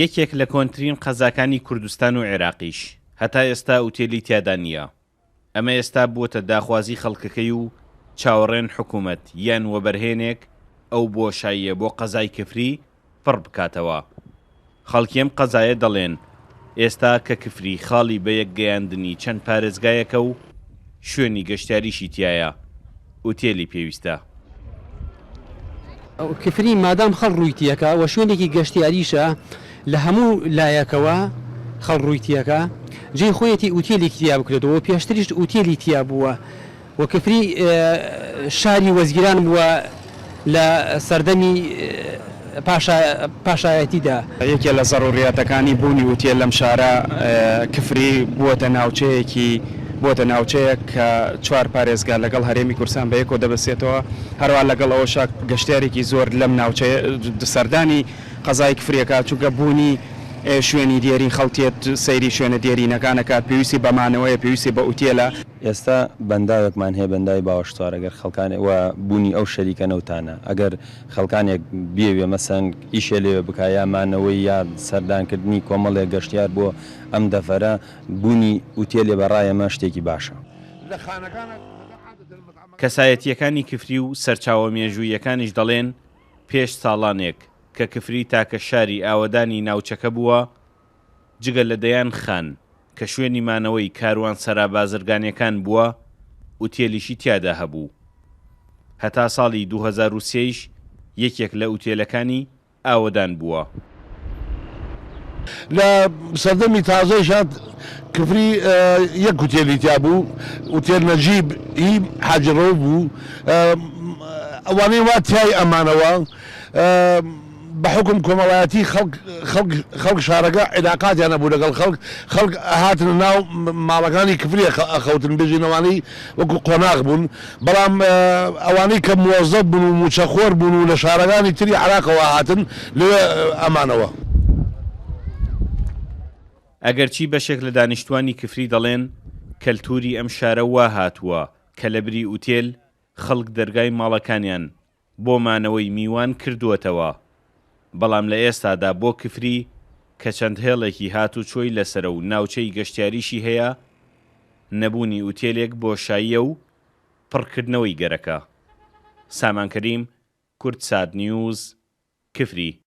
یەکێک لە کۆنترین قەزاکانی کوردستان و عێراقیش هەتا ئێستا ئوتێلی تیادا نییە. ئەمە ئێستا بووەتە داخوازی خەڵکەکەی و چاوەڕێن حکوومەت یان وەبەرهێنێک ئەو بۆشاییە بۆ قەزای کفری پڕ بکاتەوە. خەڵکی ئەم قەزایە دەڵێن ئێستا کە کفری خاڵی بە یەک گەیاندنی چەند پارێزگایەکە و شوێنی گەشتیاریشی تایە ئوتێلی پێویستە. کفری مادام خەڵ ڕوویتیەکە و شوێنێکی گەشتیاریشە لە هەموو لایەکەوە خەڵ ڕوویتیەکە جێی خۆیەتی ئوتێلێکی تیا بکرێتەوە پێشتریش ئوتێلی تیا بووە و کفری شاری وەزگیران بووە لە سەردەمی پاشایەتیدا. یەکێ لە زەڕوریاتەکانی بوونی ئوتێل لەم شارە کفری بووەتە ناوچەیەک کە چوار پارێزگا لەگەڵ هەرێمی کورسان بە یەکۆ دەبەسێتەوە، هەروە لەگەڵ ئەوەشە گەشتیارێکی زۆر لەم ناوچەیە سەردانی قەزای کفریەکە چووکە بوونی شوێنی دیێری خەڵکێت سەیری شوێنە دیێرینەکانەکە پێویستی بەمانەوەیە پێویستی بە ئوتێلە. ئێستا بەنداوێکمان هەیە بەندای باوەشتوار ئەگەر خەڵکانێک و بوونی ئەو شەریکە نەوتانە ئەگەر خەڵکانێک بێوێ مەسەن ئیشە لێوێ بکە یامانەوەی یا سەردانکردنی کۆمەڵێک گەشتیار بۆ ئەم دەفەرە بوونی ئوتێلێ بەڕایەمە شتێکی باشە. کەسایەتیەکانی کفری و سەرچاوە مێژوویەکانیش دەڵێن پێش ساڵانێک کە کفری تاکە شاری ئاوەدانی ناوچەکە بووە جگە لە دەیان خان کە شوێنی مانەوەی کاروان سەرا بازرگانیەکان بووە ئوتێلیشی تیادا هەبوو. هەتا ساڵی 2003ش یەکێک لە ئوتێلەکانی ئاوەدان بووە. لە سەردەمی تازەی شاد کفری یەک ئوتێلی تیا بوو، ئوتێل نەجیب حاجڕۆ بوو، ئەوانەی وا تیای ئەمانەوە بەحکم کۆمەڵایەتی خەڵک شارەکە عێلاقاتیان نەبوو لەگەڵ خەڵک هاتن ناو ماڵەکانی کفریە ئەخەوتن بێژینەوانی وەکو قۆناغ بوون، بەڵام ئەوانەی کە موەزەف بوون و موچەخۆر بوون و لە شارەکانی تری عێراقەوە هاتن لێ ئەمانەوە. ئەگەرچی بەشێک لە دانیشتوانی کفری دەڵێن کەلتوری ئەم شارە وا هاتووە کە لە بری ئوتێل خەڵک دەرگای ماڵەکانیان بۆ مانەوەی میوان کردووەتەوە، بەڵام لە ئێستادا بۆ کفری کە چەند هێڵێکی هات و چۆی لەسرە و ناوچەی گەشتیاریشی هەیە نەبوونی ئوتێلێک بۆشاییە و پڕکردنەوەی گەرەکە. سامان کەریم، کورتسات نیوز، کفری.